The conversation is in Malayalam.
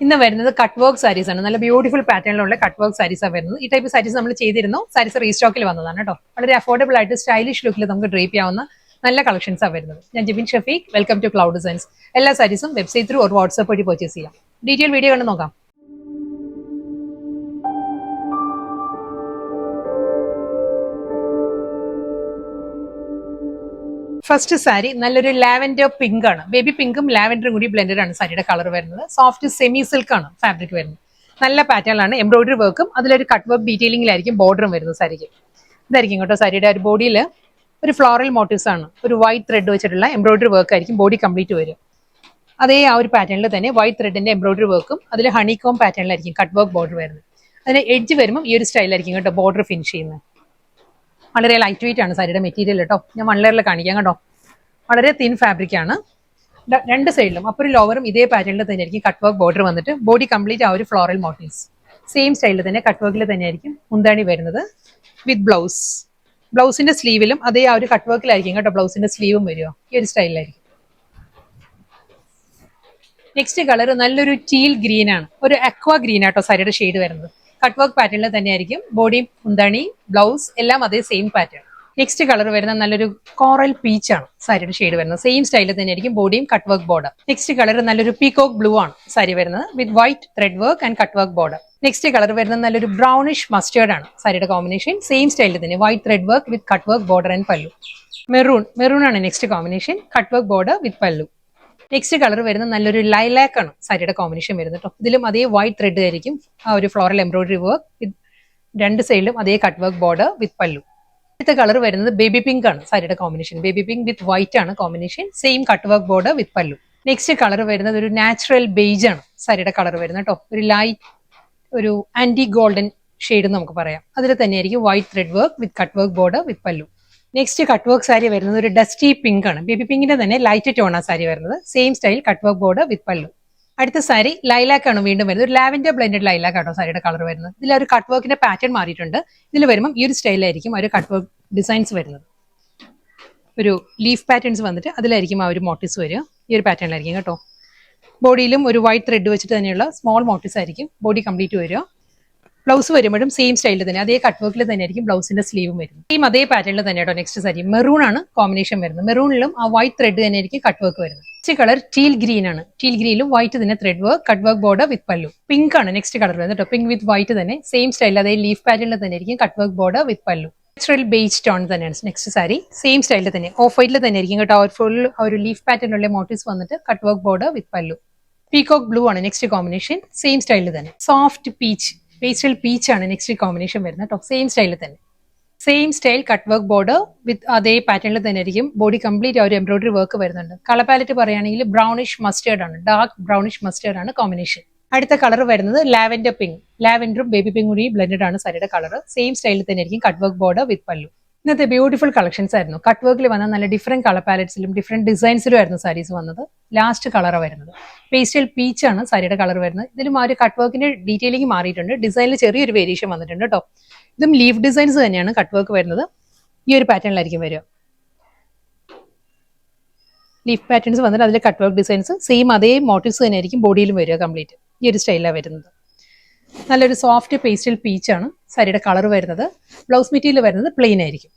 ഇന്ന് വരുന്നത് കട്ട് വർക്ക് സാരീസ് ആണ്. നല്ല ബ്യൂട്ടിഫുൾ പാറ്റേണിലുള്ള കട്ട് വർക്ക് സാരീസ് ആണ് വരുന്നത്. ഈ ടൈപ്പ് സാരീസ് നമ്മൾ ചെയ്തിരുന്നു. സാരീസ് റീസ്റ്റോക്കിൽ വന്നതാണ് കേട്ടോ. വളരെ അഫോർഡബിൾ ആയിട്ട് സ്റ്റൈലിഷ് ലുക്കിൽ നമുക്ക് ഡ്രേപ്പ് ചെയ്യാവുന്ന നല്ല കളക്ഷൻസ് ആണ് വരുന്നത്. ഞാൻ Jibin Shafeeq, welcome to cloud designs. എല്ലാ സാരീസും വെബ്സൈറ്റ് ത്രൂ ഒരു വാട്സ്ആപ്പ് വഴി പർച്ചേസ് ചെയ്യാം. ഡീറ്റെയിൽ വീഡിയോ കണ്ട് നോക്കാം. ഫസ്റ്റ് സാരി നല്ലൊരു ലാവൻഡർ പിങ്ക് ആണ്. ബേബി പിങ്കും ലാവൻഡറും കൂടി ബ്ലെൻഡഡ് ആണ് സാരിയുടെ കളർ വരുന്നത്. സോഫ്റ്റ് സെമി സിൽക്ക് ആണ് ഫാബ്രിക് വരുന്നത്. നല്ല പാറ്റേൺ ആണ്. എംബ്രോയിഡറി വർക്കും അതിലൊരു കട്ട് വർക്ക് ഡീറ്റെയിലിംഗിലായിരിക്കും ബോർഡറും വരുന്നത് സാരിക്ക്. ഇതായിരിക്കും കേട്ടോ സാരിയുടെ ഒരു ബോഡിയിൽ ഒരു ഫ്ലോറൽ മോട്ടീവ്സ് ആണ്. ഒരു വൈറ്റ് ത്രെഡ് വെച്ചിട്ടുള്ള എംബ്രോയിഡറി വർക്ക് ആയിരിക്കും ബോഡി കംപ്ലീറ്റ് വരും. അതേ ആ ഒരു പാറ്റേണിൽ തന്നെ വൈറ്റ് ത്രെഡിന്റെ എംബ്രോയിഡറി വർക്കും അതിൽ ഹണികോം പാറ്റേണിലായിരിക്കും കട്ട് വർക്ക് ബോർഡർ വരുന്നത്. അതിന് എഡ്ജ് വരുമ്പോൾ ഈ ഒരു സ്റ്റൈലായിരിക്കും കേട്ടോ ബോർഡർ ഫിനിഷ് ചെയ്യുന്നത്. വളരെ ലൈറ്റ് വെയിറ്റ് ആണ് സാരിയുടെ മെറ്റീരിയൽ കേട്ടോ. ഞാൻ 1 ലെയറിൽ കാണിക്കാം കേട്ടോ. വളരെ തിൻ ഫാബ്രിക് ആണ്. രണ്ട് സൈഡിലും അപ്പറും ലോവറും ഇതേ പാറ്റേണിൽ തന്നെ ആയിരിക്കും കട്ട് വർക്ക് ബോർഡർ വന്നിട്ട് ബോഡി കംപ്ലീറ്റ് ആ ഒരു ഫ്ലോറൽ മോട്ടീവ്സ് സെയിം സ്റ്റൈലിൽ തന്നെ കട്ട് വർക്കിൽ തന്നെ ആയിരിക്കും മുന്താണി വരുന്നത് വിത്ത് ബ്ലൗസ്. ബ്ലൗസിന്റെ സ്ലീവിലും അതേ ആ ഒരു കട്ട് വർക്കിലായിരിക്കും കേട്ടോ ബ്ലൗസിന്റെ സ്ലീവും വരുമോ ഈ ഒരു സ്റ്റൈലിലായിരിക്കും. നെക്സ്റ്റ് കളർ നല്ലൊരു ടീൽ ഗ്രീൻ ആണ്. ഒരു അക്വാ ഗ്രീൻ ആട്ടോ സാരിയുടെ ഷെയ്ഡ് വരുന്നത്. കട്ട് വർക്ക് പാറ്റേണിൽ തന്നെ ആയിരിക്കും ബോഡി, മുന്താണി, ബ്ലൗസ് എല്ലാം അതേ സെയിം പാറ്റേൺ. നെക്സ്റ്റ് കളർ വരുന്ന നല്ലൊരു കോറൽ പീച്ച് ആണ് സാരിയുടെ ഷെയ്ഡ് വരുന്നത്. സെയിം സ്റ്റൈലിൽ തന്നെ ആയിരിക്കും ബോഡിയും cut work border. Next colour നല്ലൊരു പീകോക്ക് ബ്ലൂ ആണ് സാരി വരുന്നത് with white thread work and cut work border. Next colour വരുന്നത് നല്ലൊരു ബ്രൗണിഷ് മസ്റ്റേർഡ് ആണ് സാരിയുടെ കോമ്പിനേഷൻ. സെയിം സ്റ്റൈലിൽ തന്നെ white thread work with cut work border and pallu. Maroon ആണ് next combination. Cut work border with pallu. Next colour വരുന്നത് നല്ലൊരു ലൈലാക്ക് ആണ് സാരിയുടെ കോമ്പിനേഷൻ വരുന്നത് കേട്ടോ. ഇതിലും അതേ വൈറ്റ് ത്രെഡ് ആയിരിക്കും ആ ഒരു ഫ്ലോറൽ എംബ്രോയിഡറി വർക്ക് വിത്ത് രണ്ട് സൈഡിലും അതേ കട്ട് വർക്ക് ബോർഡർ വിത്ത് പല്ലു. അടുത്ത കളർ വരുന്നത് ബേബി പിങ്ക് ആണ് സാരിയുടെ combination. Baby pink with white ആണ് combination. Same cut work border with pallu. Next colour വരുന്നത് ഒരു നാച്ചുറൽ ബേജ് ആണ് സാരിയുടെ കളർ വരുന്നത് കേട്ടോ. ഒരു ലൈറ്റ് ഒരു ആന്റി ഗോൾഡൻ ഷെയ്ഡ് നമുക്ക് പറയാം. അതിൽ തന്നെയായിരിക്കും white thread work with cut work border with pallu. Next cut work sari വരുന്നത് ഒരു ഡസ്റ്റി പിങ്ക് ആണ്. ബേബി പിങ്കിന്റെ തന്നെ ലൈറ്റ് ടോൺ ആ സാരി വരുന്നത്. Same style cut work border with പല്ലു. അടുത്ത സാരി ലൈലാക്ക് ആണ് വീണ്ടും വരുന്നത്. ഒരു ലാവൻഡർ ബ്ലെൻഡഡ് ലൈലാക്ക് ആട്ടോ സാരിയുടെ കളർ വരുന്നത്. ഇതിൽ ഒരു കട്ട് വർക്കിന്റെ പാറ്റേൺ മാറിയിട്ടുണ്ട്. ഇതിൽ വരുമ്പോൾ ഈ ഒരു സ്റ്റൈലായിരിക്കും ഒരു കട്ട് വർക്ക് ഡിസൈൻസ് വരുന്നത്. ഒരു ലീഫ് പാറ്റേൺസ് വന്നിട്ട് അതിലായിരിക്കും ആ ഒരു മോട്ടീവ്സ് വരിക. ഈ ഒരു പാറ്റേണിലായിരിക്കും കേട്ടോ. ബോഡിയിലും ഒരു വൈറ്റ് ത്രെഡ് വെച്ചിട്ട് തന്നെയുള്ള സ്മോൾ മോട്ടീവ്സ് ആയിരിക്കും ബോഡി കംപ്ലീറ്റ് വരിക. ബ്ലൗസ് വരുമ്പോഴും സെയിം സ്റ്റൈലിൽ തന്നെ അതേ കട്ട് വർക്കിൽ തന്നെ ആയിരിക്കും ബ്ലൗസിന്റെ സ്ലീവും വരുന്നത്. സെയിം അതേ പാറ്റേണിൽ തന്നെ കേട്ടോ. നെക്സ്റ്റ് സാരി മെറൂൺ ആണ് കോമ്പിനേഷൻ വരുന്നത്. മെറൂണിലും ആ വൈറ്റ് ത്രെഡ് തന്നെ ആയിരിക്കും കട്ട് വർക്ക് വരുന്നത്. നെക്സ്റ്റ് കളർ ടീൽ ഗ്രീൻ ആണ്. ടീൽ ഗ്രീനിലും വൈറ്റ് തന്നെ thread work cut work border with പല്ലു. പിങ്ക് ആണ് നെക്സ്റ്റ് കളർ വരുന്നത് കേട്ടോ. പിങ്ക് വിത്ത് വൈറ്റ് തന്നെ സെയിം സ്റ്റൈലിൽ അതേ ലീഫ് പാറ്റേണിൽ തന്നെ ആയിരിക്കും കട്ട് വർക്ക് ബോർഡർ വിത്ത് പല്ലു. നാച്ചുറൽ ബേജ് ടോൺ തന്നെയാണ് നെക്സ്റ്റ് സാരി. സെയിം സ്റ്റൈലിൽ തന്നെ ഓഫ് വൈറ്റിൽ തന്നെ ആയിരിക്കും കേട്ടോ. ഫുൾ ഒരു ലീഫ് പാറ്റേണിലുള്ള മോട്ടീവ്സ് വന്നിട്ട് കട്ട് വർക്ക് ബോർഡർ വിത്ത് പല്ലു. പീകോക്ക് ബ്ലൂ ആണ് നെക്സ്റ്റ് കോമ്പിനേഷൻ. സെയിം സ്റ്റൈലിൽ തന്നെ സോഫ്റ്റ് പീച്ച് പേസ്റ്റൽ പീച്ച് ആണ് നെക്സ്റ്റ് കോമ്പിനേഷൻ വരുന്നത് കേട്ടോ. സെയിം സ്റ്റൈലിൽ തന്നെ same style cut work border വിത്ത് അതേ പാറ്റേണിൽ തന്നെ ആയിരിക്കും ബോഡി കംപ്ലീറ്റ് ആ ഒരു എംബ്രോയിഡറി വർക്ക് വരുന്നുണ്ട്. കളർ പാലറ്റ് പറയുകയാണെങ്കിൽ ബ്രൗണിഷ് മസ്റ്റേർഡ് ആണ്. ഡാർക്ക് ബ്രൗണിഷ് മസ്റ്റേർഡ് ആണ് കോമ്പിനേഷൻ. അടുത്ത കളർ വരുന്നത് ലാവൻഡർ പിങ്ക്. ലാവൻഡറും ബേബി പിങ്കും കൂടി ബ്ലെൻഡഡ് ആണ് സാരിയുടെ കളർ. സെയിം സ്റ്റൈലിൽ തന്നെ ആയിരിക്കും കട്ട് വർക്ക് ബോർഡർ വിത്ത് പല്ലു. ഇന്നത്തെ ബ്യൂട്ടിഫുൾ കളക്ഷൻസ് ആയിരുന്നു. കട്ട് വർക്കിൽ വന്ന നല്ല ഡിഫറെന്റ് കളർ പാലറ്റ്സിലും ഡിഫറെന്റ് ഡിസൈൻസിലും ആയിരുന്നു സാരീസ് വന്നത്. ലാസ്റ്റ് കളറാണ് വരുന്നത്. പേസ്റ്റൽ പീച്ച് ആണ് സാരിയുടെ കളർ വരുന്നത്. ഇതിലും ആ ഒരു കട്ട് വർക്കിന്റെ ഡീറ്റെയിലിംഗ് മാറിയിട്ടുണ്ട്. ഡിസൈനിൽ ചെറിയൊരു വേരിയേഷൻ വന്നിട്ടുണ്ട് കേട്ടോ. ഇതും ലീഫ് ഡിസൈൻസ് തന്നെയാണ് കട്ട് വർക്ക് വരുന്നത്. ഈ ഒരു പാറ്റേണിലായിരിക്കും വരിക. ലീഫ് പാറ്റേൺസ് വന്നിട്ട് അതിൽ കട്ട് വർക്ക് ഡിസൈൻസ് സെയിം അതേ മോട്ടീവ്സ് തന്നെ ആയിരിക്കും ബോഡിയിലും വരിക കംപ്ലീറ്റ്. ഈ ഒരു സ്റ്റൈലാണ് വരുന്നത്. നല്ലൊരു സോഫ്റ്റ് പേസ്റ്റൽ പീച്ച് ആണ് സാരിയുടെ കളർ വരുന്നത്. ബ്ലൗസ് മെറ്റീരിയൽ വരുന്നത് പ്ലെയിൻ ആയിരിക്കും.